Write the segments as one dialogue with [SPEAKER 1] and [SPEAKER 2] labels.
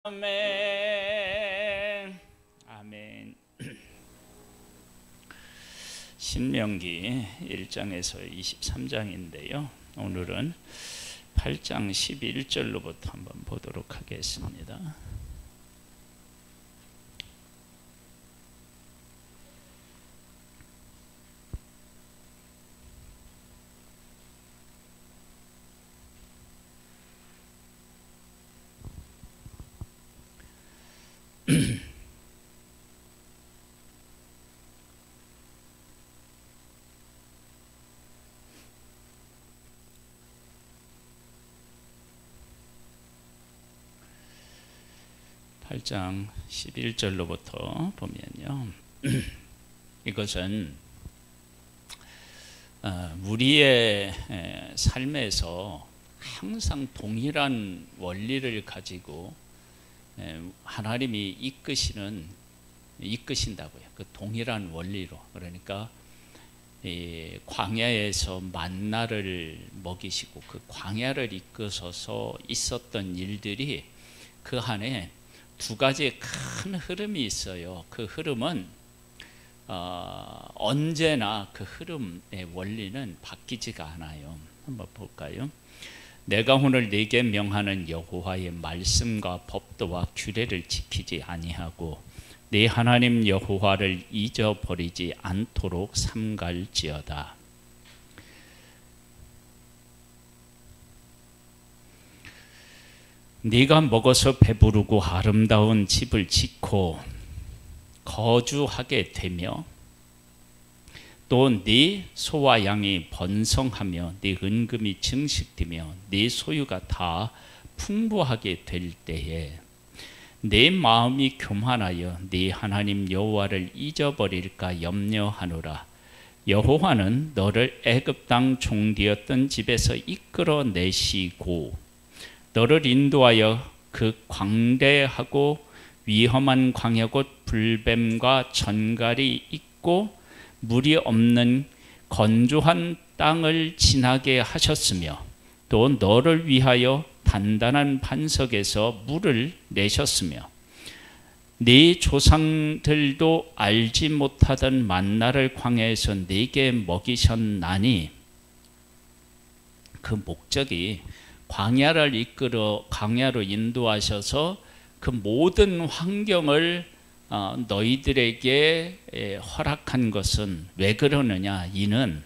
[SPEAKER 1] 아멘. 아멘. 신명기 1장에서 23장인데요. 오늘은 8장 11절로부터 한번 보도록 하겠습니다. 팔장 11절로부터 보면요. 이것은 우리의 삶에서 항상 동일한 원리를 가지고 하나님이 이끄신다고요. 그 동일한 원리로. 그러니까 이 광야에서 만나를 먹이시고 그 광야를 이끄셔서 있었던 일들이 그 안에 두 가지의 큰 흐름이 있어요. 그 흐름은 언제나 그 흐름의 원리는 바뀌지가 않아요. 한번 볼까요? 내가 오늘 네게 명하는 여호와의 말씀과 법도와 규례를 지키지 아니하고 네 하나님 여호와를 잊어버리지 않도록 삼갈지어다. 네가 먹어서 배부르고 아름다운 집을 짓고 거주하게 되며 또 네 소와 양이 번성하며 네 은금이 증식되며 네 소유가 다 풍부하게 될 때에 내 마음이 교만하여 네 하나님 여호와를 잊어버릴까 염려하노라. 여호와는 너를 애굽 땅 종되었던 집에서 이끌어내시고 너를 인도하여 그 광대하고 위험한 광야 곧 불뱀과 전갈이 있고 물이 없는 건조한 땅을 지나게 하셨으며 또 너를 위하여 단단한 반석에서 물을 내셨으며 네 조상들도 알지 못하던 만나를 광야에서 네게 먹이셨나니 그 목적이 광야를 이끌어 광야로 인도하셔서 그 모든 환경을 너희들에게 허락한 것은 왜 그러느냐? 이는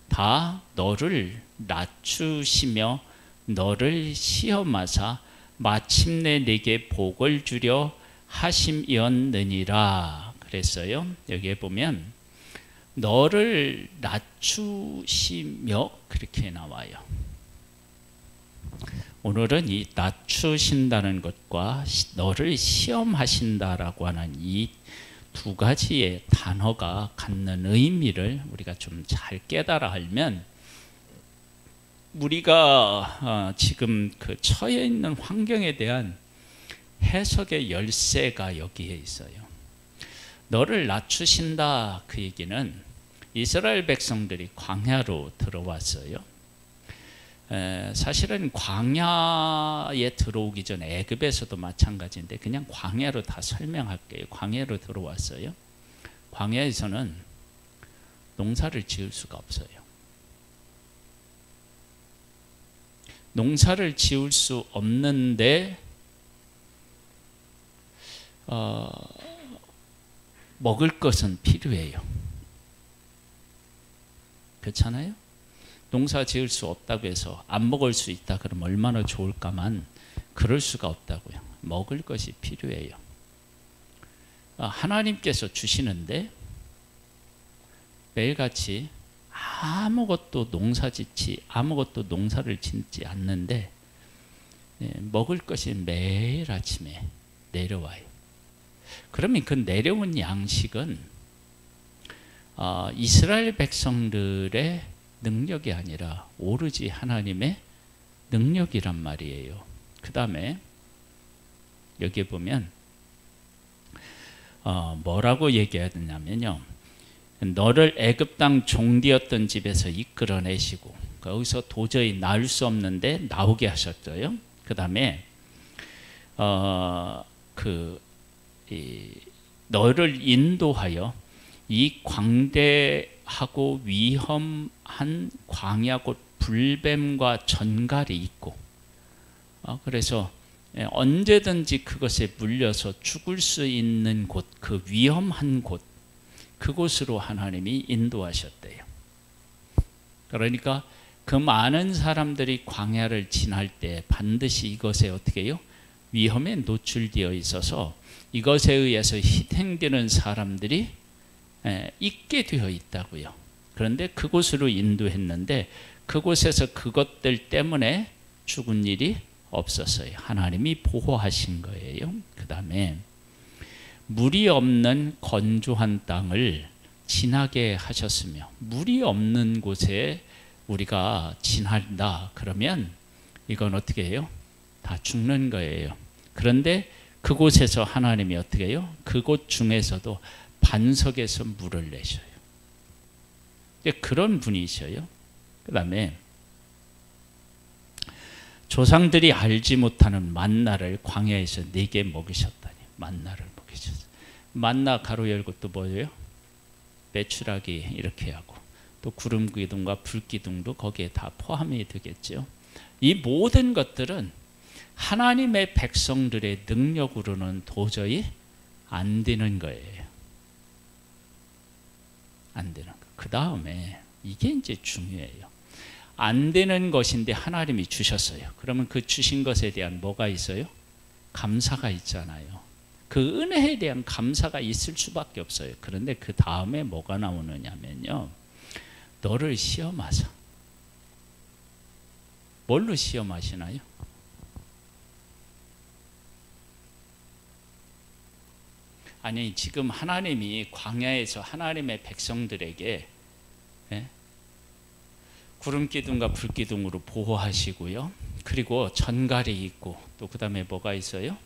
[SPEAKER 1] 다 너를 낮추시며 너를 시험하사 마침내 내게 복을 주려 하심이었느니라 그랬어요. 여기에 보면 너를 낮추시며 그렇게 나와요. 오늘은 이 낮추신다는 것과 너를 시험하신다라고 하는 이 두 가지의 단어가 갖는 의미를 우리가 좀 잘 깨달아 알면 우리가 지금 그 처해 있는 환경에 대한 해석의 열쇠가 여기에 있어요. 너를 낮추신다 그 얘기는 이스라엘 백성들이 광야로 들어왔어요. 사실은 광야에 들어오기 전에 애굽에서도 마찬가지인데 그냥 광야로 다 설명할게요. 광야로 들어왔어요. 광야에서는 농사를 지을 수가 없어요. 농사를 지을 수 없는데 먹을 것은 필요해요. 그렇잖아요? 농사 지을 수 없다고 해서 안 먹을 수 있다 그러면 얼마나 좋을까만 그럴 수가 없다고요. 먹을 것이 필요해요. 하나님께서 주시는데 매일같이 아무것도 농사를 짓지 않는데 먹을 것이 매일 아침에 내려와요. 그러면 그 내려온 양식은 이스라엘 백성들의 능력이 아니라 오로지 하나님의 능력이란 말이에요. 그 다음에 여기에 보면 뭐라고 얘기해야 되냐면요. 너를 애굽 땅 종되었던 집에서 이끌어내시고 거기서 도저히 나올 수 없는데 나오게 하셨어요. 그 다음에 그 너를 인도하여 이 광대하고 위험한 광야 곧 불뱀과 전갈이 있고, 그래서 언제든지 그것에 물려서 죽을 수 있는 곳, 그 위험한 곳, 그곳으로 하나님이 인도하셨대요. 그러니까 그 많은 사람들이 광야를 지날 때 반드시 이것에 어떻게 해요? 위험에 노출되어 있어서 이것에 의해서 희생되는 사람들이 있게 되어 있다고요. 그런데 그곳으로 인도했는데 그곳에서 그것들 때문에 죽은 일이 없었어요. 하나님이 보호하신 거예요. 그 다음에 물이 없는 건조한 땅을 지나게 하셨으며, 물이 없는 곳에 우리가 지난다 그러면 이건 어떻게 해요? 다 죽는 거예요. 그런데 그곳에서 하나님이 어떻게 해요? 그곳 중에서도 반석에서 물을 내셔요. 그런 분이셔요. 그 다음에 조상들이 알지 못하는 만나를 광야에서 4개 먹이셨다니. 만나를 먹이셨어요. 만나 가로 열고 또 뭐예요? 메추라기 이렇게 하고, 또 구름 기둥과 불 기둥도 거기에 다 포함이 되겠죠. 이 모든 것들은 하나님의 백성들의 능력으로는 도저히 안 되는 거예요. 안 되는 거. 그 다음에 이게 이제 중요해요. 안 되는 것인데 하나님이 주셨어요. 그러면 그 주신 것에 대한 뭐가 있어요? 감사가 있잖아요. 그 은혜에 대한 감사가 있을 수밖에 없어요. 그런데 그 다음에 뭐가 나오느냐면요, 너를 시험하사. 뭘로 시험하시나요? 아니, 지금 하나님이 광야에서 하나님의 백성들에게 구름기둥과 불기둥으로 보호하시고요, 그리고 전갈이 있고, 또 그 다음에 뭐가 있어요?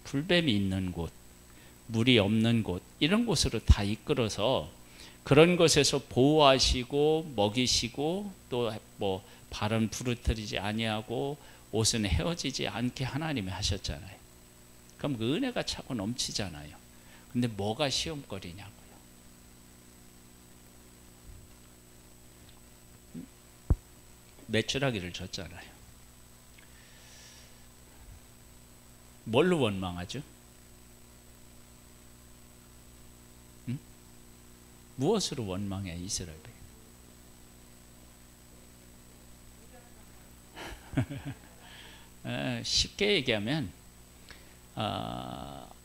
[SPEAKER 1] 불뱀이 있는 곳, 물이 없는 곳, 이런 곳으로 다 이끌어서 그런 곳에서 보호하시고 먹이시고, 또 뭐 발은 부르트리지 아니하고 옷은 헤어지지 않게 하나님이 하셨잖아요. 그럼 그 은혜가 차고 넘치잖아요. 근데 뭐가 시험거리냐고요. 메추라기를 줬잖아요. 뭘로 원망하죠? 응? 무엇으로 원망해 이스라엘? 쉽게 얘기하면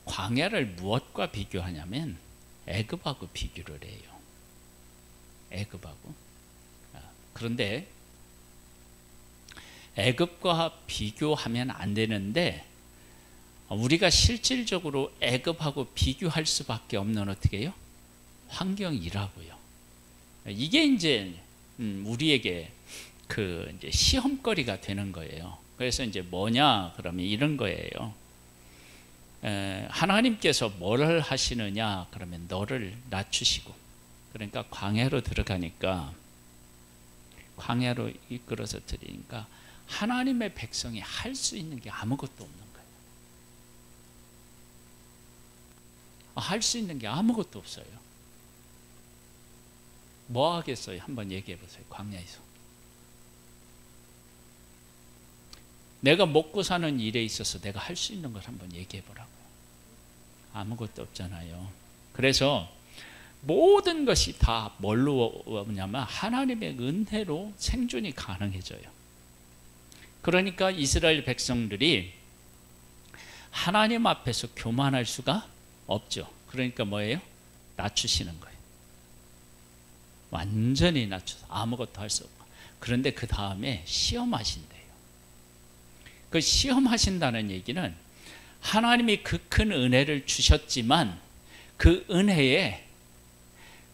[SPEAKER 1] 광야를 무엇과 비교하냐면 애굽하고 비교를 해요. 애굽하고. 그런데 애굽과 비교하면 안 되는데, 우리가 실질적으로 애굽하고 비교할 수밖에 없는 어떻게 해요? 환경이라고요. 이게 이제 우리에게 그 이제 시험거리가 되는 거예요. 그래서 이제 뭐냐 그러면 이런 거예요. 하나님께서 뭘 하시느냐 그러면 너를 낮추시고, 그러니까 광야로 들어가니까, 광야로 이끌어서 드리니까 하나님의 백성이 할 수 있는 게 아무것도 없는 거예요. 할 수 있는 게 아무것도 없어요. 뭐 하겠어요? 한번 얘기해 보세요. 광야에서 내가 먹고 사는 일에 있어서 내가 할 수 있는 걸 한번 얘기해 보라고요. 아무것도 없잖아요. 그래서 모든 것이 다 뭘로 오냐면 하나님의 은혜로 생존이 가능해져요. 그러니까 이스라엘 백성들이 하나님 앞에서 교만할 수가 없죠. 그러니까 뭐예요? 낮추시는 거예요. 완전히 낮춰서 아무것도 할 수 없고. 그런데 그 다음에 시험하신대요. 그 시험하신다는 얘기는 하나님이 그 큰 은혜를 주셨지만 그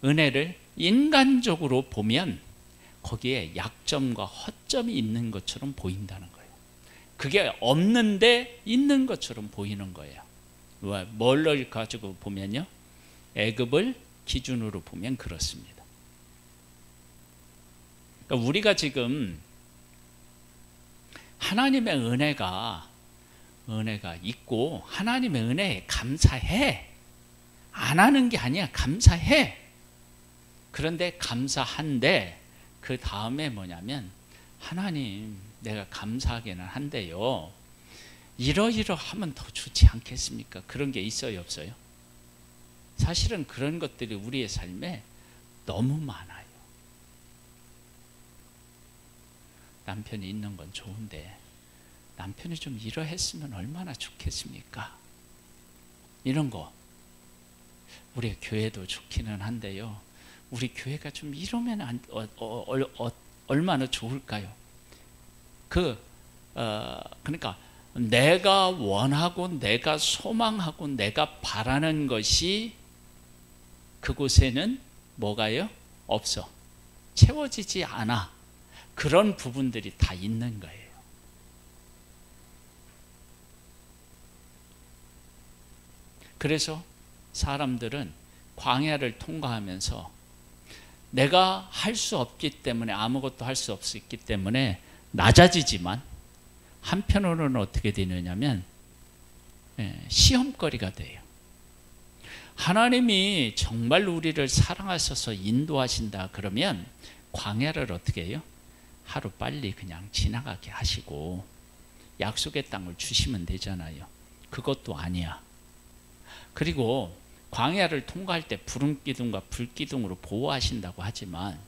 [SPEAKER 1] 은혜를 인간적으로 보면 거기에 약점과 허점이 있는 것처럼 보인다는 거예요. 그게 없는데 있는 것처럼 보이는 거예요. 뭘 가지고 보면요, 애굽을 기준으로 보면 그렇습니다. 그러니까 우리가 지금 하나님의 은혜가 은혜가 있고 하나님의 은혜에 감사해. 안 하는 게 아니야. 감사해. 그런데 감사한데 그 다음에 뭐냐면 하나님 내가 감사하기는 한데요. 이러이러하면 더 좋지 않겠습니까? 그런 게 있어요, 없어요? 사실은 그런 것들이 우리의 삶에 너무 많아요. 남편이 있는 건 좋은데 남편이 좀 이러했으면 얼마나 좋겠습니까? 이런 거. 우리 교회도 좋기는 한데요. 우리 교회가 좀 이러면 얼마나 좋을까요? 그러니까 내가 원하고 내가 소망하고 내가 바라는 것이 그곳에는 뭐가요? 없어. 채워지지 않아. 그런 부분들이 다 있는 거예요. 그래서 사람들은 광야를 통과하면서 내가 할 수 없기 때문에 아무것도 할 수 없기 때문에 낮아지지만 한편으로는 어떻게 되느냐면 시험거리가 돼요. 하나님이 정말 우리를 사랑하셔서 인도하신다 그러면 광야를 어떻게 해요? 하루 빨리 그냥 지나가게 하시고 약속의 땅을 주시면 되잖아요. 그것도 아니야. 그리고 광야를 통과할 때 구름기둥과 불기둥으로 보호하신다고 하지만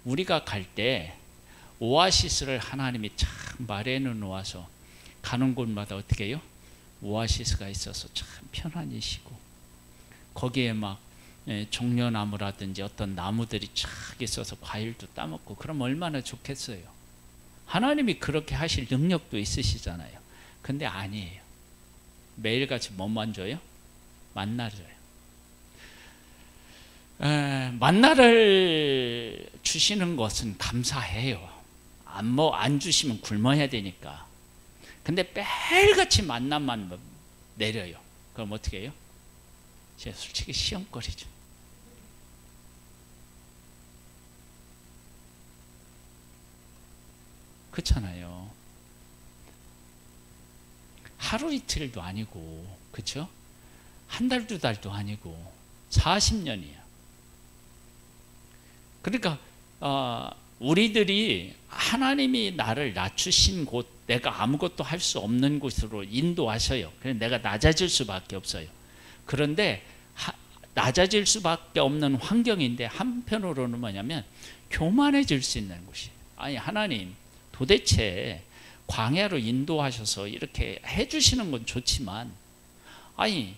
[SPEAKER 1] 우리가 갈 때 오아시스를 하나님이 참 마련해 놓아서 가는 곳마다 어떻게 해요? 오아시스가 있어서 참 편안히 쉬고 거기에 막 종려나무라든지 어떤 나무들이 쫙 있어서 과일도 따먹고 그럼 얼마나 좋겠어요. 하나님이 그렇게 하실 능력도 있으시잖아요. 근데 아니에요. 매일같이 뭐만 줘요? 만나를 줘요. 만나를 주시는 것은 감사해요. 안 주시면 굶어야 되니까. 근데 매일같이 만나만 내려요. 그럼 어떻게 해요? 제가 솔직히 시험거리죠. 그렇잖아요. 하루 이틀도 아니고, 그렇죠? 한 달, 두 달도 아니고 40년이야. 그러니까 우리들이 하나님이 나를 낮추신 곳, 내가 아무것도 할 수 없는 곳으로 인도하셔요. 그래서 내가 낮아질 수밖에 없어요. 그런데 낮아질 수밖에 없는 환경인데 한편으로는 뭐냐면 교만해질 수 있는 곳이에요. 아니 하나님 도대체 광야로 인도하셔서 이렇게 해주시는 건 좋지만 아니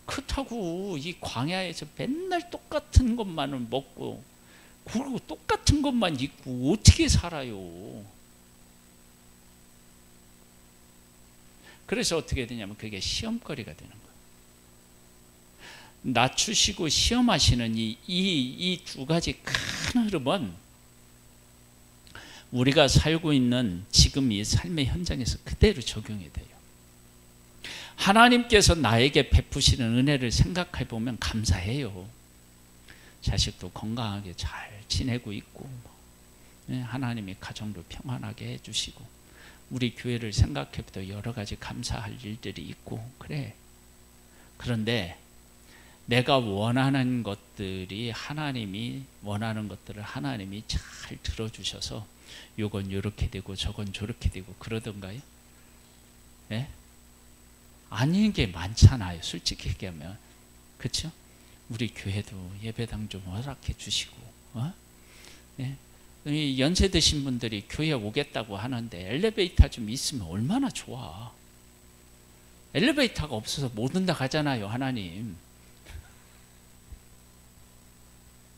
[SPEAKER 1] 그렇다고 이 광야에서 맨날 똑같은 것만을 먹고 그리고 똑같은 것만 입고 어떻게 살아요? 그래서 어떻게 되냐면 그게 시험거리가 되는 거예요. 낮추시고 시험하시는 이 두 가지 큰 흐름은 우리가 살고 있는 지금 이 삶의 현장에서 그대로 적용이 돼요. 하나님께서 나에게 베푸시는 은혜를 생각해 보면 감사해요. 자식도 건강하게 잘 지내고 있고 하나님이 가정도 평안하게 해주시고 우리 교회를 생각해도 여러 가지 감사할 일들이 있고 그래. 그런데 내가 원하는 것들이 하나님이 원하는 것들을 하나님이 잘 들어주셔서 요건 이렇게 되고 저건 저렇게 되고 그러던가요? 예? 아닌 게 많잖아요. 솔직히 얘기하면. 그렇죠? 우리 교회도 예배당 좀 허락해 주시고 예? 연세 드신 분들이 교회 오겠다고 하는데 엘리베이터 좀 있으면 얼마나 좋아. 엘리베이터가 없어서 못 온다 가잖아요. 하나님.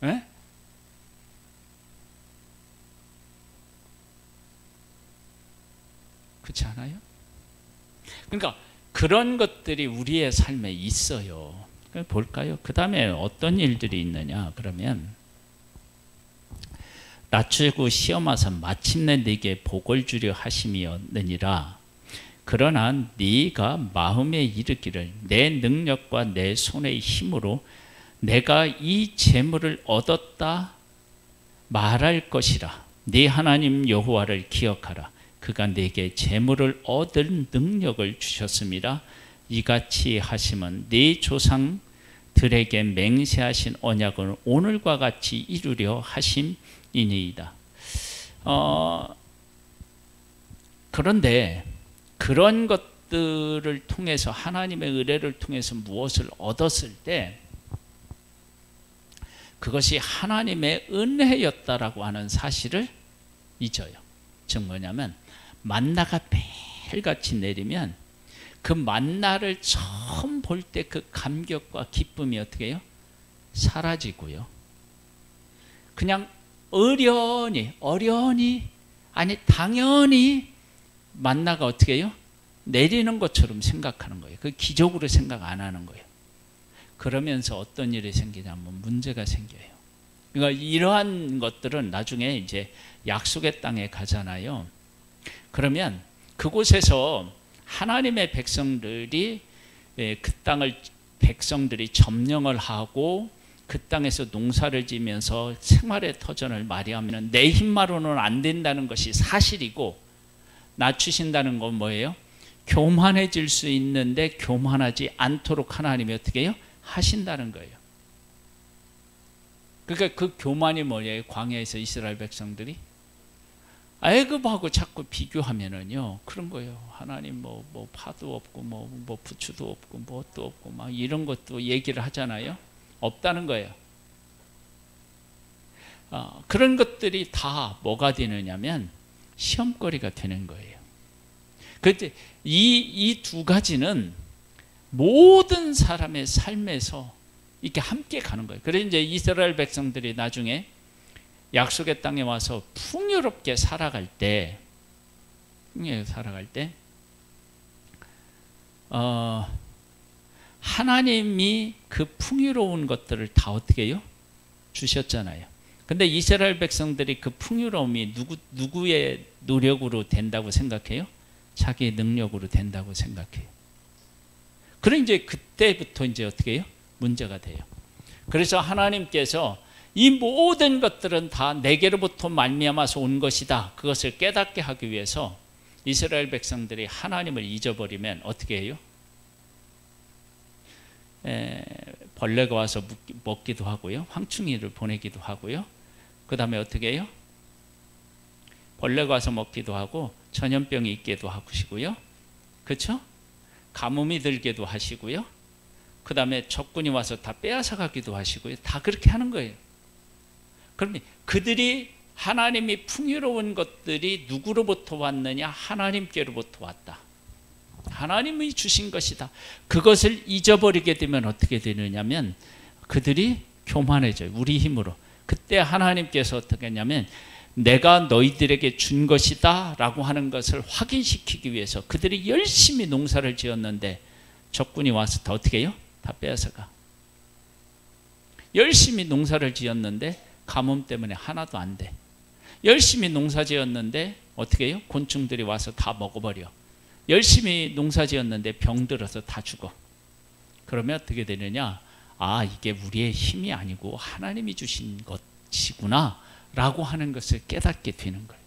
[SPEAKER 1] 예? 그렇지 않아요? 그러니까 그런 것들이 우리의 삶에 있어요. 볼까요? 그 다음에 어떤 일들이 있느냐 그러면 낮추고 시험하사 마침내 네게 복을 주려 하심이었느니라. 그러나 네가 마음에 이르기를 내 능력과 내 손의 힘으로 내가 이 재물을 얻었다 말할 것이라. 네 하나님 여호와를 기억하라. 그가 내게 재물을 얻을 능력을 주셨습니다. 이같이 하심은 네 조상들에게 맹세하신 언약을 오늘과 같이 이루려 하심이니이다. 그런데 그런 것들을 통해서, 하나님의 은혜를 통해서 무엇을 얻었을 때 그것이 하나님의 은혜였다라고 하는 사실을 잊어요. 즉 뭐냐면, 만나가 매일같이 내리면 그 만나를 처음 볼 때 그 감격과 기쁨이 어떻게 해요? 사라지고요. 그냥 어련히 아니 당연히 만나가 어떻게 해요? 내리는 것처럼 생각하는 거예요. 그 기적으로 생각 안 하는 거예요. 그러면서 어떤 일이 생기냐면 문제가 생겨요. 그러니까 이러한 것들은 나중에 이제 약속의 땅에 가잖아요. 그러면 그곳에서 하나님의 백성들이 그 땅을 백성들이 점령을 하고 그 땅에서 농사를 지면서 생활의 터전을 마련하면 내 힘만으로는 안 된다는 것이 사실이고, 낮추신다는 건 뭐예요? 교만해질 수 있는데 교만하지 않도록 하나님이 어떻게 해요? 하신다는 거예요. 그러니까 그 교만이 뭐예요? 광야에서 이스라엘 백성들이 애굽하고 자꾸 비교하면은요, 그런 거예요. 하나님 뭐 파도 없고 뭐 부추도 없고 뭣도 없고 막 이런 것도 얘기를 하잖아요. 없다는 거예요. 그런 것들이 다 뭐가 되느냐면 시험거리가 되는 거예요. 그런데 이 두 가지는 모든 사람의 삶에서 이렇게 함께 가는 거예요. 그래서 이제 이스라엘 백성들이 나중에 약속의 땅에 와서 풍요롭게 살아갈 때 하나님이 그 풍요로운 것들을 다 어떻게 해요? 주셨잖아요. 근데 이스라엘 백성들이 그 풍요로움이 누구의 노력으로 된다고 생각해요? 자기의 능력으로 된다고 생각해요. 그럼 이제 그때부터 이제 어떻게 해요? 문제가 돼요. 그래서 하나님께서 이 모든 것들은 다 내게로부터 말미암아서 온 것이다, 그것을 깨닫게 하기 위해서 이스라엘 백성들이 하나님을 잊어버리면 어떻게 해요? 벌레가 와서 먹기도 하고요, 황충이를 보내기도 하고요, 그 다음에 어떻게 해요? 벌레가 와서 먹기도 하고 전염병이 있게도 하시고요, 그렇죠? 가뭄이 들게도 하시고요, 그 다음에 적군이 와서 다 빼앗아 가기도 하시고요. 다 그렇게 하는 거예요. 그러면 그들이, 하나님이 풍요로운 것들이 누구로부터 왔느냐? 하나님께로부터 왔다. 하나님이 주신 것이다. 그것을 잊어버리게 되면 어떻게 되느냐면 그들이 교만해져요. 우리 힘으로. 그때 하나님께서 어떻게 했냐면 내가 너희들에게 준 것이다 라고 하는 것을 확인시키기 위해서 그들이 열심히 농사를 지었는데 적군이 와서 다 어떻게 해요? 다 빼앗아가. 열심히 농사를 지었는데 가뭄 때문에 하나도 안 돼. 열심히 농사 지었는데 어떻게 해요? 곤충들이 와서 다 먹어버려. 열심히 농사 지었는데 병 들어서 다 죽어. 그러면 어떻게 되느냐? 아, 이게 우리의 힘이 아니고 하나님이 주신 것이구나 라고 하는 것을 깨닫게 되는 거예요.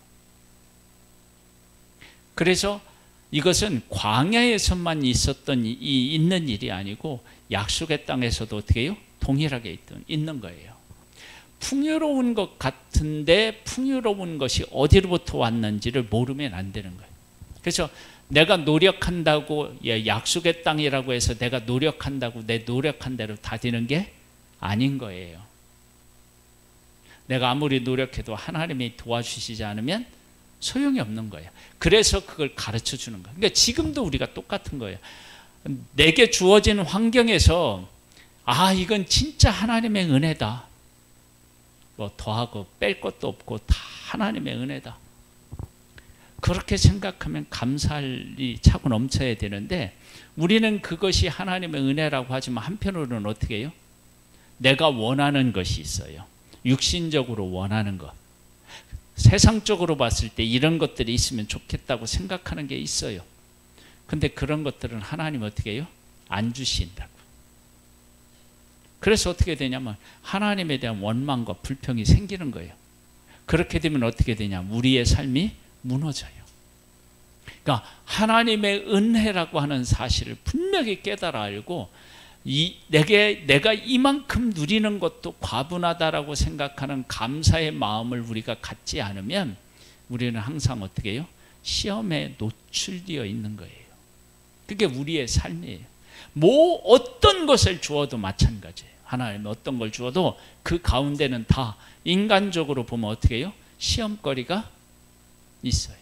[SPEAKER 1] 그래서 이것은 광야에서만 있는 일이 아니고 약속의 땅에서도 어떻게 해요? 동일하게 있는 거예요. 풍요로운 것 같은데 풍요로운 것이 어디로부터 왔는지를 모르면 안 되는 거예요. 그래서 내가 노력한다고, 약속의 땅이라고 해서 내가 노력한다고 내 노력한 대로 다 되는 게 아닌 거예요. 내가 아무리 노력해도 하나님이 도와주시지 않으면 소용이 없는 거예요. 그래서 그걸 가르쳐 주는 거예요. 그러니까 지금도 우리가 똑같은 거예요. 내게 주어진 환경에서 아, 이건 진짜 하나님의 은혜다. 뭐 더하고 뺄 것도 없고 다 하나님의 은혜다. 그렇게 생각하면 감사할이 차고 넘쳐야 되는데 우리는 그것이 하나님의 은혜라고 하지만 한편으로는 어떻게 해요? 내가 원하는 것이 있어요. 육신적으로 원하는 것. 세상적으로 봤을 때 이런 것들이 있으면 좋겠다고 생각하는 게 있어요. 근데 그런 것들은 하나님 어떻게 해요? 안 주신다고. 그래서 어떻게 되냐면 하나님에 대한 원망과 불평이 생기는 거예요. 그렇게 되면 어떻게 되냐? 우리의 삶이 무너져요. 그러니까 하나님의 은혜라고 하는 사실을 분명히 깨달아 알고 내가 이만큼 누리는 것도 과분하다라고 생각하는 감사의 마음을 우리가 갖지 않으면 우리는 항상 어떻게 해요? 시험에 노출되어 있는 거예요. 그게 우리의 삶이에요. 어떤 것을 주어도 마찬가지예요. 하나님 어떤 걸 주어도 그 가운데는 다 인간적으로 보면 어떻게 해요? 시험거리가 있어요.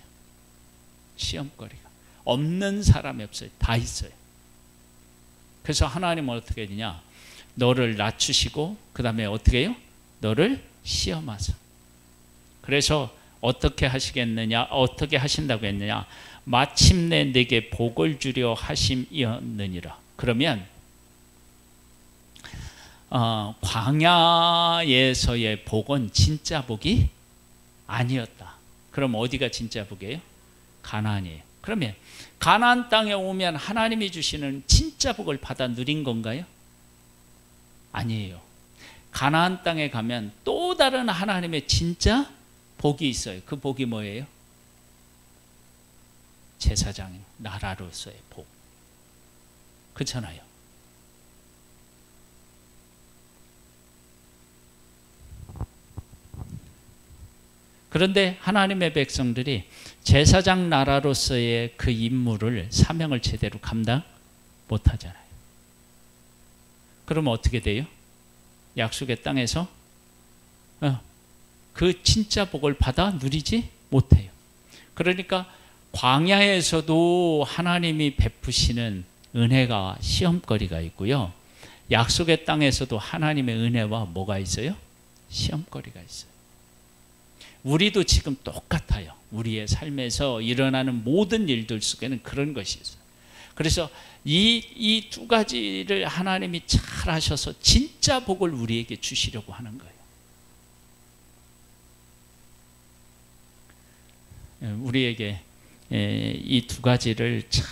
[SPEAKER 1] 시험거리가 없는 사람이 없어요. 다 있어요. 그래서 하나님은 어떻게 되냐? 너를 낮추시고 그 다음에 어떻게 해요? 너를 시험하사. 그래서 어떻게 하시겠느냐? 어떻게 하신다고 했느냐? 마침내 내게 복을 주려 하심이었느니라. 그러면 광야에서의 복은 진짜 복이 아니었다. 그럼 어디가 진짜 복이에요? 가나안이에요. 그러면 가나안 땅에 오면 하나님이 주시는 진짜 복을 받아 누린 건가요? 아니에요. 가나안 땅에 가면 또 다른 하나님의 진짜 복이 있어요. 그 복이 뭐예요? 제사장 나라로서의 복. 그렇잖아요. 그런데 하나님의 백성들이 제사장 나라로서의 그 임무를, 사명을 제대로 감당 못하잖아요. 그러면 어떻게 돼요? 약속의 땅에서 그 진짜 복을 받아 누리지 못해요. 그러니까 광야에서도 하나님이 베푸시는 은혜가 시험거리가 있고요. 약속의 땅에서도 하나님의 은혜와 뭐가 있어요? 시험거리가 있어요. 우리도 지금 똑같아요. 우리의 삶에서 일어나는 모든 일들 속에는 그런 것이 있어요. 그래서 이 두 가지를 하나님이 잘 하셔서 진짜 복을 우리에게 주시려고 하는 거예요. 우리에게 이 두 가지를 잘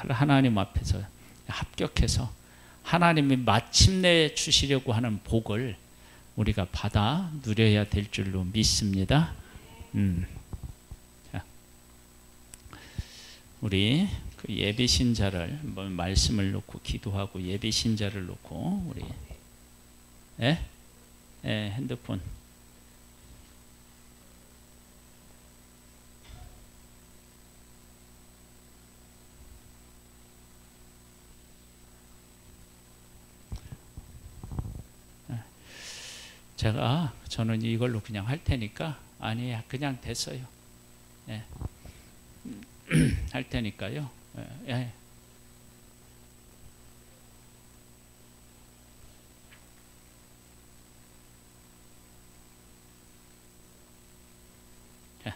[SPEAKER 1] 하나님 앞에서 합격해서 하나님이 마침내 주시려고 하는 복을 우리가 받아 누려야 될 줄로 믿습니다. 자, 우리 그 예비 신자를 말씀을 놓고 기도하고 예비 신자를 놓고 우리 핸드폰 저는 이걸로 그냥 할 테니까 아니 그냥 됐어요. 예. 할 테니까요. 예. 자,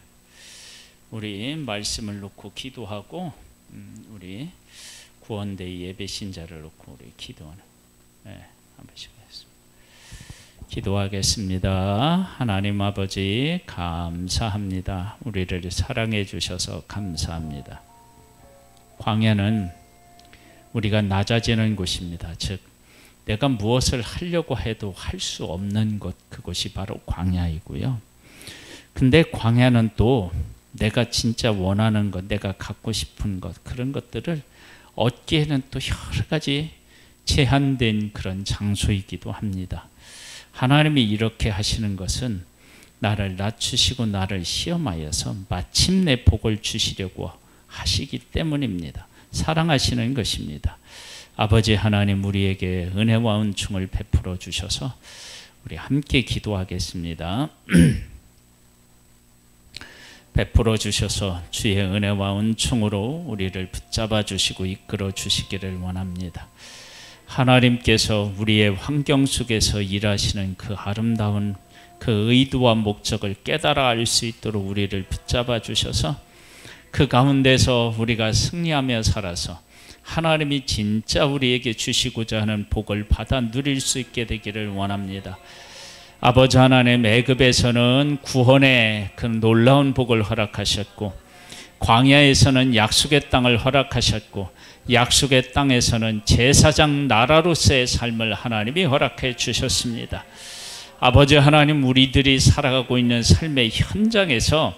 [SPEAKER 1] 우리 말씀을 놓고 기도하고 우리 구원대 예배 신자를 놓고 우리 기도하는 한 번씩 하겠습니다. 기도하겠습니다. 하나님 아버지 감사합니다. 우리를 사랑해 주셔서 감사합니다. 광야는 우리가 낮아지는 곳입니다. 즉 내가 무엇을 하려고 해도 할 수 없는 곳, 그곳이 바로 광야이고요. 근데 광야는 또 내가 진짜 원하는 것, 내가 갖고 싶은 것, 그런 것들을 얻기에는 또 여러 가지 제한된 그런 장소이기도 합니다. 하나님이 이렇게 하시는 것은 나를 낮추시고 나를 시험하여서 마침내 복을 주시려고 하시기 때문입니다. 사랑하시는 것입니다. 아버지 하나님, 우리에게 은혜와 은총을 베풀어 주셔서 우리 함께 기도하겠습니다. 베풀어 주셔서 주의 은혜와 은총으로 우리를 붙잡아 주시고 이끌어 주시기를 원합니다. 하나님께서 우리의 환경 속에서 일하시는 그 아름다운 그 의도와 목적을 깨달아 알 수 있도록 우리를 붙잡아 주셔서 그 가운데서 우리가 승리하며 살아서 하나님이 진짜 우리에게 주시고자 하는 복을 받아 누릴 수 있게 되기를 원합니다. 아버지 하나님, 애굽에서는 구원의 그 놀라운 복을 허락하셨고 광야에서는 약속의 땅을 허락하셨고 약속의 땅에서는 제사장 나라로서의 삶을 하나님이 허락해 주셨습니다. 아버지 하나님, 우리들이 살아가고 있는 삶의 현장에서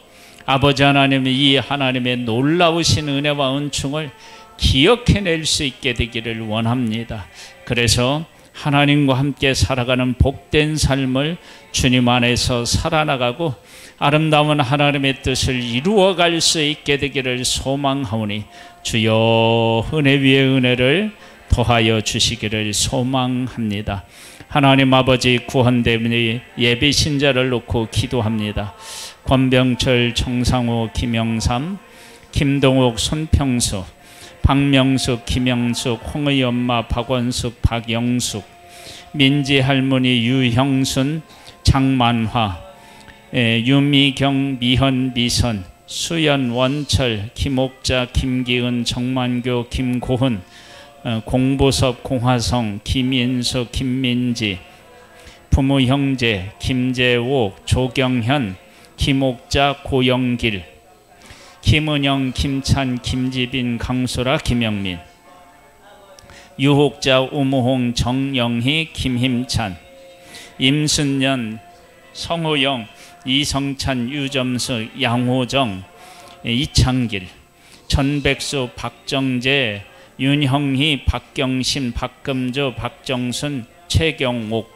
[SPEAKER 1] 아버지 하나님의 이 하나님의 놀라우신 은혜와 은총을 기억해낼 수 있게 되기를 원합니다. 그래서 하나님과 함께 살아가는 복된 삶을 주님 안에서 살아나가고 아름다운 하나님의 뜻을 이루어갈 수 있게 되기를 소망하오니 주여 은혜 위에 은혜를 더하여 주시기를 소망합니다. 하나님 아버지, 구원되는 예비 신자를 놓고 기도합니다. 권병철, 정상호, 김영삼, 김동욱, 손평수, 박명숙, 김영숙, 홍의 엄마 박원숙, 박영숙, 민지 할머니 유형순, 장만화, 유미경, 미현, 미선, 수연, 원철, 김옥자, 김기은, 정만교, 김고훈, 공보섭, 공화성, 김인수, 김민지, 부모 형제, 김재옥, 조경현, 김옥자, 고영길, 김은영, 김찬, 김지빈, 강소라, 김영민, 유옥자, 우무홍, 정영희, 김힘찬, 임순년, 성호영, 이성찬, 유점수, 양호정, 이창길, 전백수, 박정재, 윤형희, 박경신, 박금조, 박정순, 최경옥,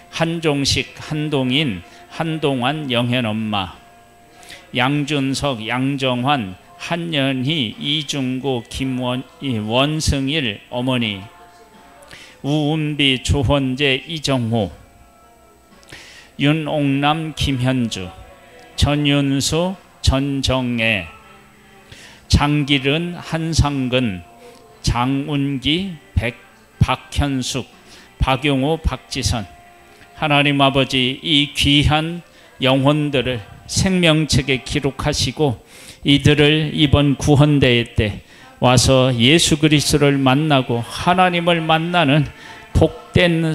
[SPEAKER 1] 한종식, 한동인, 한동환, 영현엄마, 양준석, 양정환, 한연희, 이중구, 원승일 어머니, 우은비, 조헌재, 이정호, 윤옥남, 김현주, 전윤수, 전정애, 장길은, 한상근, 장운기, 박현숙, 박용호, 박지선. 하나님 아버지, 이 귀한 영혼들을 생명책에 기록하시고 이들을 이번 구원대회 때 와서 예수 그리스도를 만나고 하나님을 만나는 복된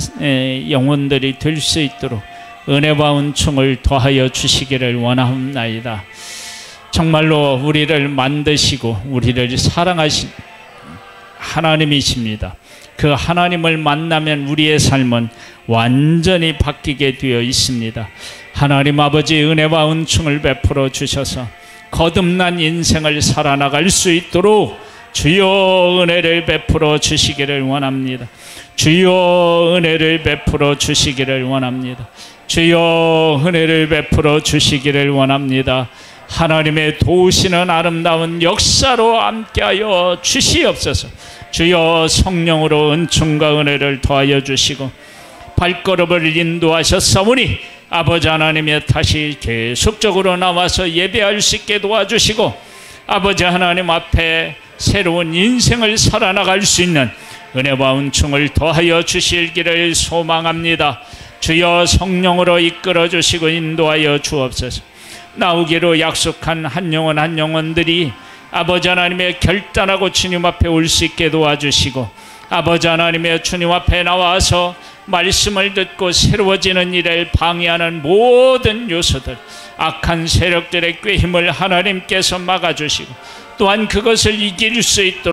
[SPEAKER 1] 영혼들이 될 수 있도록 은혜와 은총을 더하여 주시기를 원하옵나이다. 정말로 우리를 만드시고 우리를 사랑하신 하나님이십니다. 그 하나님을 만나면 우리의 삶은 완전히 바뀌게 되어 있습니다. 하나님 아버지, 은혜와 은총을 베풀어 주셔서 거듭난 인생을 살아나갈 수 있도록 주여 은혜를 베풀어 주시기를 원합니다. 주여 은혜를 베풀어 주시기를 원합니다. 주여 은혜를 베풀어 주시기를 원합니다. 하나님의 도우시는 아름다운 역사로 함께하여 주시옵소서. 주여 성령으로 은총과 은혜를 더하여 주시고 발걸음을 인도하셨사오니 아버지 하나님의 다시 계속적으로 나와서 예배할 수 있게 도와주시고 아버지 하나님 앞에 새로운 인생을 살아나갈 수 있는 은혜와 은총을 더하여 주실 길을 소망합니다. 주여 성령으로 이끌어 주시고 인도하여 주옵소서. 나오기로 약속한 한 영혼 한 영혼들이 아버지 하나님의 결단하고 주님 앞에 올 수 있게 도와주시고 아버지 하나님의 주님 앞에 나와서 말씀을 듣고 새로워지는 일을 방해하는 모든 요소들, 악한 세력들의 꾀힘을 하나님께서 막아주시고 또한 그것을 이길 수 있도록